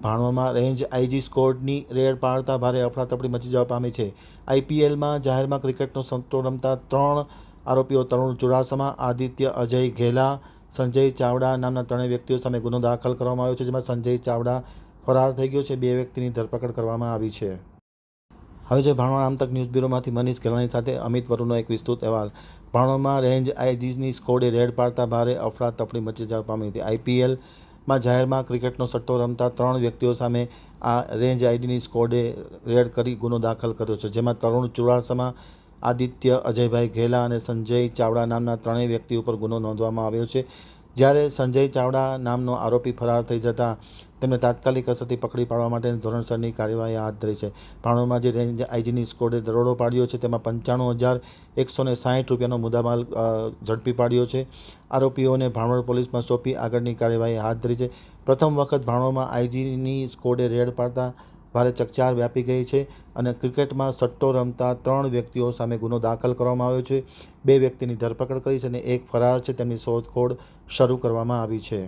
ભાણવામાં range IG સ્કોડની red પાડતા ભારે અફરાતફરી મચી જવા પામી છે। આઈપીએલમાં જાહેરમાં ક્રિકેટનો સટ્ટો રમતા 3 આરોપીઓ તરુણ ચુડાસમા, આદિત્ય અજય ઘેલા, સંજય ચાવડા નામના 3 વ્યક્તિઓ સામે ગુનો દાખલ કરવામાં આવ્યો છે, જેમાં સંજય ચાવડા ફરાર થઈ ગયો છે। 2 વ્યક્તિની ધરપકડ કરવામાં આવી છે। હવે જે ભાણવા આમતક ન્યૂઝ બ્યુરોમાંથી મનીષ ગેલાણી સાથે અમિત વરુનો એક વિસ્તૃત અહેવાલ। ભાણવામાં રેન્જ આઈજીની સ્કોડે રેડ પાડતા ભારે અફરાતફરી મચી જવા પામી હતી। આઈપીએલમાં જાહેરમાં ક્રિકેટનો સટ્ટો રમતા 3 વ્યક્તિઓ સામે આ રેન્જ આઈજીની સ્કોડે રેડ કરી ગુનો દાખલ કર્યો છે, જેમાં તરુણ ચુડાસમા, આદિત્ય અજયભાઈ ઘેલા અને સંજય ચાવડા નામના 3 વ્યક્તિ ઉપર ગુનો નોંધવામાં આવ્યો છે। જ્યારે સંજય ચાવડા નામનો આરોપી ફરાર થઈ જતા તેમને તાત્કાલિક અસરથી પકડી પાડવા માટે ધોરણસરની કાર્યવાહી હાથ ધરી છે। ભાણોમાં જે રેન્જ આઈજીની સ્કોડે દરોડો પાડ્યો છે તેમાં 95,160 રૂપિયાનો મુદ્દામાલ ઝડપી પાડ્યો છે। આરોપીઓને ભાણવડ પોલીસમાં સોંપી આગળની કાર્યવાહી હાથ ધરી છે। પ્રથમ વખત ભાણોમાં આઈજીની સ્કોડે રેડ પાડતા ભારે ચકચાર વ્યાપી ગઈ છે અને ક્રિકેટમાં સટ્ટો રમતા 3 વ્યક્તિઓ સામે ગુનો દાખલ કરવામાં આવ્યો છે। 2 વ્યક્તિની ધરપકડ કરી છે અને 1 ફરાર છે, તેમની શોધખોળ શરૂ કરવામાં આવી છે।